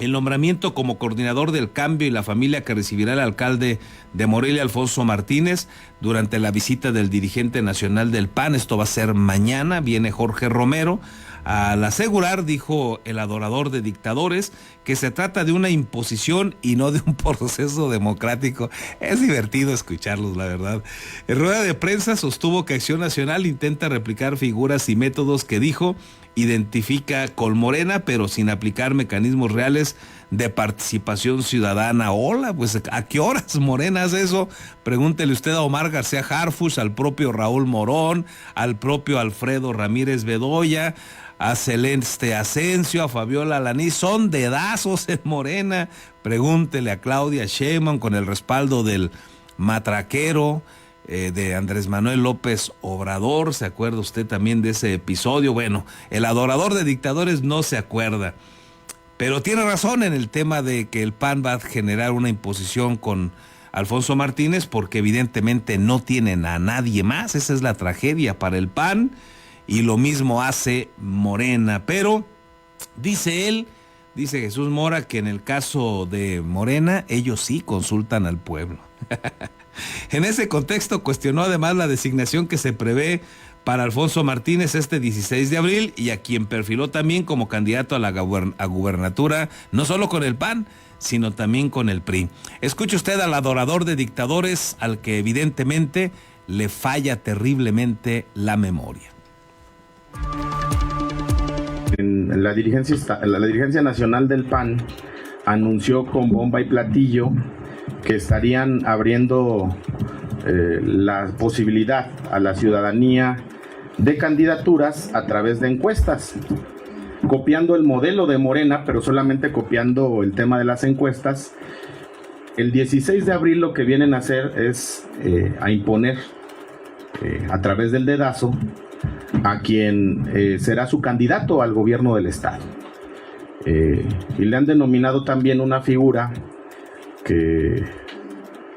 el nombramiento como coordinador del cambio y la familia que recibirá el alcalde de Morelia, Alfonso Martínez, durante la visita del dirigente nacional del PAN. Esto va a ser mañana. Viene Jorge Romero. Al asegurar, dijo el adorador de dictadores, que se trata de una imposición y no de un proceso democrático. Es divertido escucharlos, la verdad. En rueda de prensa sostuvo que Acción Nacional intenta replicar figuras y métodos que dijo identifica con Morena, pero sin aplicar mecanismos reales de participación ciudadana. Hola, pues ¿a qué horas Morena hace eso? Pregúntele usted a Omar García Harfuch, al propio Raúl Morón, al propio Alfredo Ramírez Bedoya, a Celeste Asensio, a Fabiola Alanís. Son dedazos en Morena. Pregúntele a Claudia Sheinbaum, con el respaldo del matraquero de Andrés Manuel López Obrador. ¿Se acuerda usted también de ese episodio? Bueno, el adorador de dictadores no se acuerda, pero tiene razón en el tema de que el PAN va a generar una imposición con Alfonso Martínez, porque evidentemente no tienen a nadie más. Esa es la tragedia para el PAN, y lo mismo hace Morena. Pero dice él, dice Jesús Mora, que en el caso de Morena ellos sí consultan al pueblo. En ese contexto cuestionó además la designación que se prevé para Alfonso Martínez este 16 de abril, y a quien perfiló también como candidato a la gubernatura, no solo con el PAN, sino también con el PRI. Escuche usted al adorador de dictadores, al que evidentemente le falla terriblemente la memoria. La dirigencia nacional del PAN anunció con bomba y platillo que estarían abriendo la posibilidad a la ciudadanía de candidaturas a través de encuestas, copiando el modelo de Morena, pero solamente copiando el tema de las encuestas. El 16 de abril lo que vienen a hacer es a imponer a través del dedazo a quien será su candidato al gobierno del estado. Y le han denominado también una figura que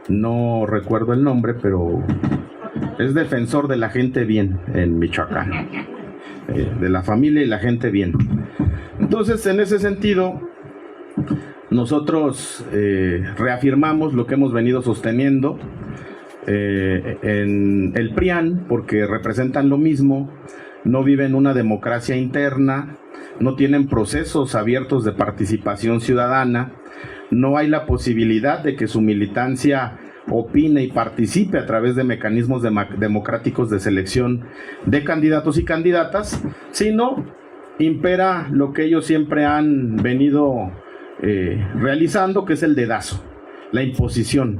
no recuerdo el nombre, pero es defensor de la gente bien en Michoacán, de la familia y la gente bien. Entonces, en ese sentido, nosotros reafirmamos lo que hemos venido sosteniendo en el PRIAN, porque representan lo mismo, no viven una democracia interna, no tienen procesos abiertos de participación ciudadana, no hay la posibilidad de que su militancia opine y participe a través de mecanismos democráticos de selección de candidatos y candidatas, sino impera lo que ellos siempre han venido realizando, que es el dedazo, la imposición,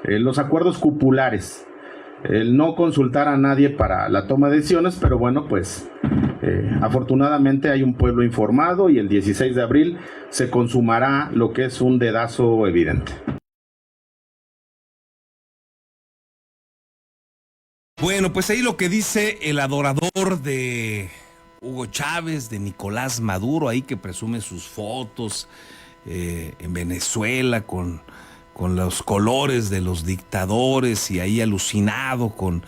los acuerdos cupulares, el no consultar a nadie para la toma de decisiones. Pero bueno, pues Afortunadamente hay un pueblo informado y el 16 de abril se consumará lo que es un dedazo evidente. Bueno, pues ahí lo que dice el adorador de Hugo Chávez, de Nicolás Maduro, ahí que presume sus fotos en Venezuela con los colores de los dictadores y ahí alucinado con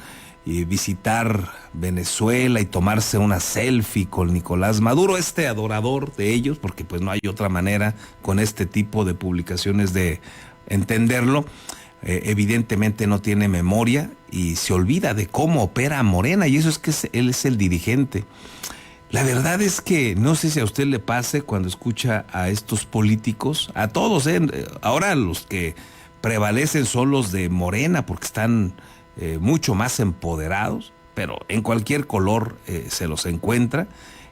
visitar Venezuela y tomarse una selfie con Nicolás Maduro, este adorador de ellos, porque pues no hay otra manera con este tipo de publicaciones de entenderlo. Evidentemente no tiene memoria y se olvida de cómo opera Morena, y eso es que él es el dirigente. La verdad es que no sé si a usted le pase cuando escucha a estos políticos, a todos, ahora los que prevalecen son los de Morena porque están mucho más empoderados, pero en cualquier color se los encuentra.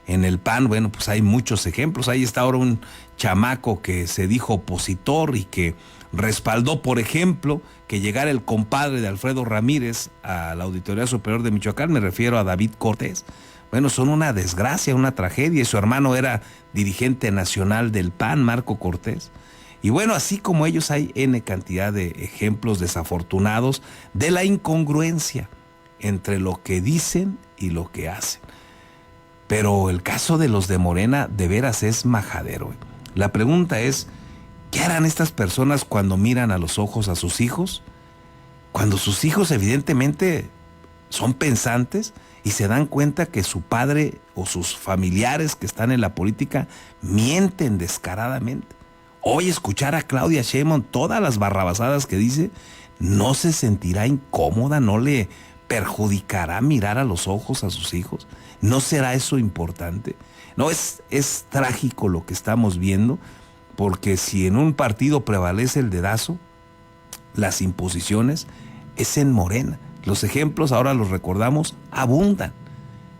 En el PAN, bueno, pues hay muchos ejemplos. Ahí está ahora un chamaco que se dijo opositor y que respaldó, por ejemplo, que llegara el compadre de Alfredo Ramírez a la Auditoría Superior de Michoacán, me refiero a David Cortés. Bueno, son una desgracia, una tragedia, y su hermano era dirigente nacional del PAN, Marco Cortés. Y bueno, así como ellos hay N cantidad de ejemplos desafortunados de la incongruencia entre lo que dicen y lo que hacen. Pero el caso de los de Morena de veras es majadero. La pregunta es, ¿qué harán estas personas cuando miran a los ojos a sus hijos? Cuando sus hijos evidentemente son pensantes y se dan cuenta que su padre o sus familiares que están en la política mienten descaradamente. Hoy escuchar a Claudia Sheinbaum todas las barrabasadas que dice, ¿no se sentirá incómoda? ¿No le perjudicará mirar a los ojos a sus hijos? ¿No será eso importante? No, es trágico lo que estamos viendo, porque si en un partido prevalece el dedazo, las imposiciones, es en Morena. Los ejemplos, ahora los recordamos, abundan,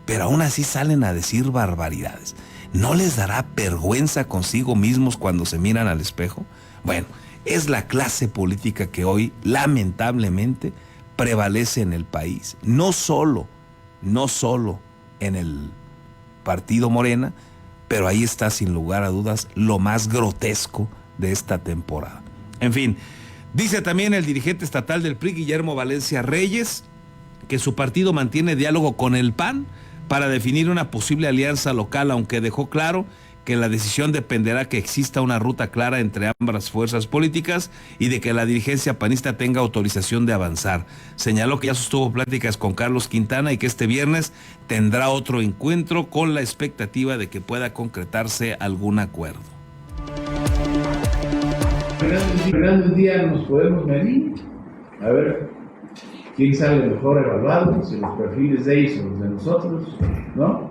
pero aún así salen a decir barbaridades. ¿No les dará vergüenza consigo mismos cuando se miran al espejo? Bueno, es la clase política que hoy, lamentablemente, prevalece en el país. No solo en el partido Morena, pero ahí está sin lugar a dudas lo más grotesco de esta temporada. En fin, dice también el dirigente estatal del PRI, Guillermo Valencia Reyes, que su partido mantiene diálogo con el PAN para definir una posible alianza local, aunque dejó claro que la decisión dependerá que exista una ruta clara entre ambas fuerzas políticas y de que la dirigencia panista tenga autorización de avanzar. Señaló que ya sostuvo pláticas con Carlos Quintana y que este viernes tendrá otro encuentro con la expectativa de que pueda concretarse algún acuerdo. Un día nos podemos medir, a ver quién sale mejor evaluado, si los perfiles de ellos o los de nosotros, ¿no?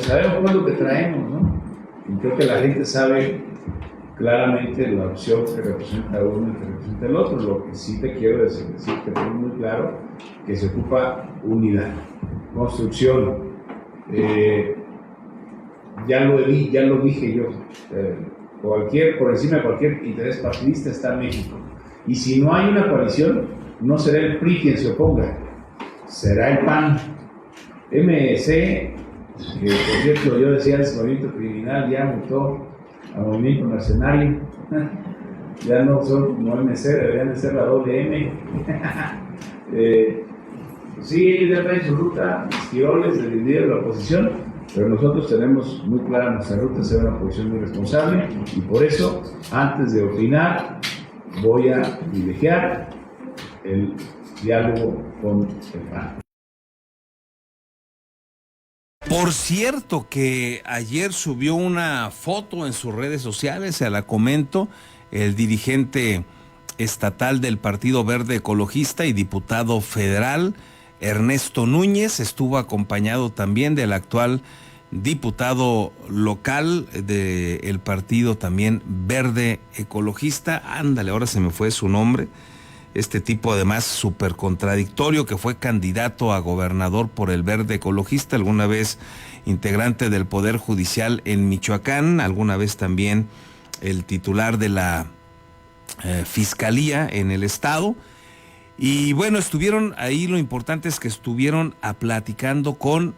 Sabemos cuál es lo que traemos, ¿no? Y creo que la gente sabe claramente la opción que representa uno y que representa el otro. Lo que sí te quiero decir que tengo muy claro que se ocupa unidad, construcción. Ya lo dije yo. Por encima de cualquier interés partidista está México. Y si no hay una coalición, no será el PRI quien se oponga, será el PAN. MC, que por cierto yo decía ese movimiento criminal ya mutó a movimiento mercenario, ya no son como MC, deberían de ser la doble M. Sí, ellos ya traen su ruta, Esquiroles, el líder de la oposición, pero nosotros tenemos muy clara nuestra ruta, ser una oposición muy responsable, y por eso, antes de opinar, voy a privilegiar el diálogo con el PAN. Por cierto que ayer subió una foto en sus redes sociales, se la comento, el dirigente estatal del Partido Verde Ecologista y diputado federal, Ernesto Núñez, estuvo acompañado también del actual diputado local del partido también Verde Ecologista, ándale, ahora se me fue su nombre, este tipo además súper contradictorio, que fue candidato a gobernador por el Verde Ecologista, alguna vez integrante del Poder Judicial en Michoacán, alguna vez también el titular de la Fiscalía en el Estado. Y bueno, estuvieron ahí, lo importante es que estuvieron platicando con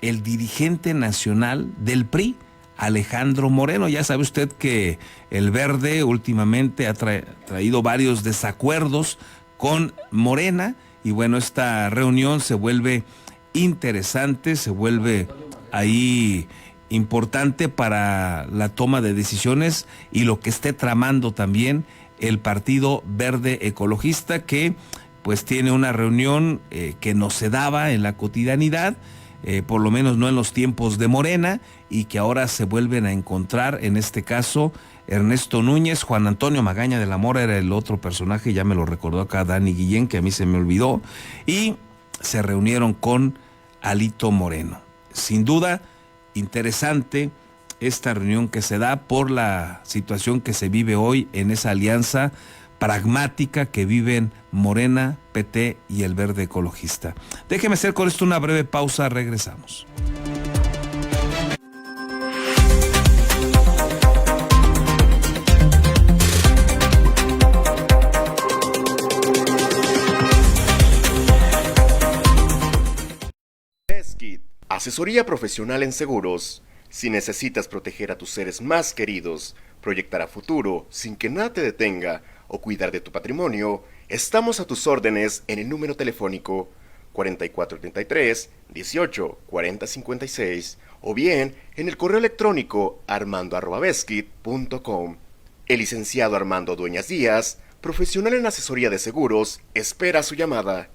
el dirigente nacional del PRI, Alejandro Moreno. Ya sabe usted que el Verde últimamente ha traído varios desacuerdos con Morena, y bueno, esta reunión se vuelve interesante, se vuelve ahí importante para la toma de decisiones y lo que esté tramando también el Partido Verde Ecologista, que pues tiene una reunión que no se daba en la cotidianidad, por lo menos no en los tiempos de Morena, y que ahora se vuelven a encontrar. En este caso, Ernesto Núñez, Juan Antonio Magaña de la Mora era el otro personaje, ya me lo recordó acá Dani Guillén, que a mí se me olvidó, y se reunieron con Alito Moreno. Sin duda, interesante esta reunión que se da por la situación que se vive hoy en esa alianza pragmática que viven Morena, PT y el Verde Ecologista. Déjeme hacer con esto una breve pausa, regresamos. Beskid, asesoría profesional en seguros. Si necesitas proteger a tus seres más queridos, proyectar a futuro sin que nada te detenga o cuidar de tu patrimonio, estamos a tus órdenes en el número telefónico 4433-184056 o bien en el correo electrónico armando@beskid.com. El licenciado Armando Dueñas Díaz, profesional en asesoría de seguros, espera su llamada.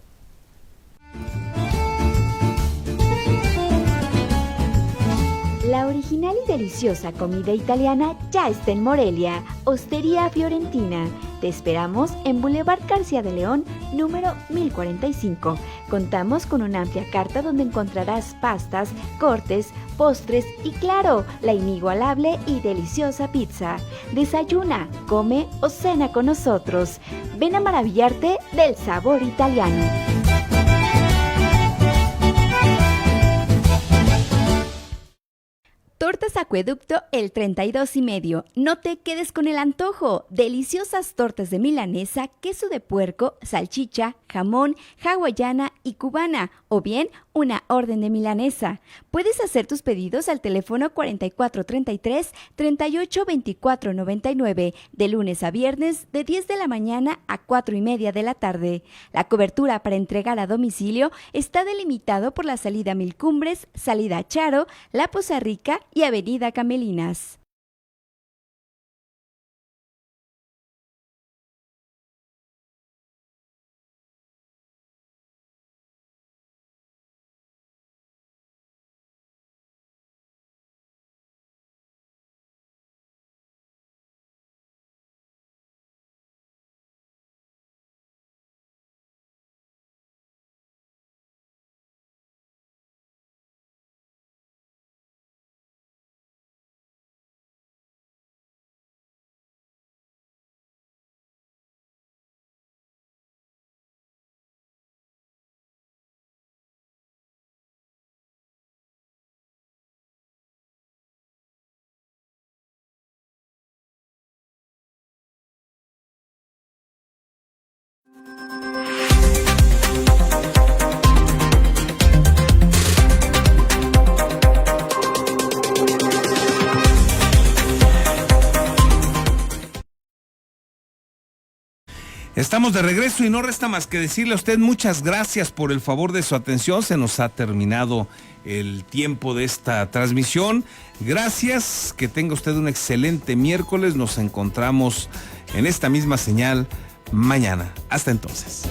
La original y deliciosa comida italiana ya está en Morelia, Ostería Fiorentina. Te esperamos en Boulevard García de León, número 1045. Contamos con una amplia carta donde encontrarás pastas, cortes, postres y claro, la inigualable y deliciosa pizza. Desayuna, come o cena con nosotros. Ven a maravillarte del sabor italiano. Tortas Acueducto el 32 y medio. No te quedes con el antojo. Deliciosas tortas de milanesa, queso de puerco, salchicha, jamón, hawaiana y cubana, o bien una orden de milanesa. Puedes hacer tus pedidos al teléfono 4433-382499, de lunes a viernes de 10 de la mañana a 4:30 de la tarde. La cobertura para entregar a domicilio está delimitado por la salida Mil Cumbres, salida Charo, La Poza Rica y Avenida Camelinas. Estamos de regreso y no resta más que decirle a usted muchas gracias por el favor de su atención. Se nos ha terminado el tiempo de esta transmisión. Gracias, que tenga usted un excelente miércoles. Nos encontramos en esta misma señal mañana. Hasta entonces.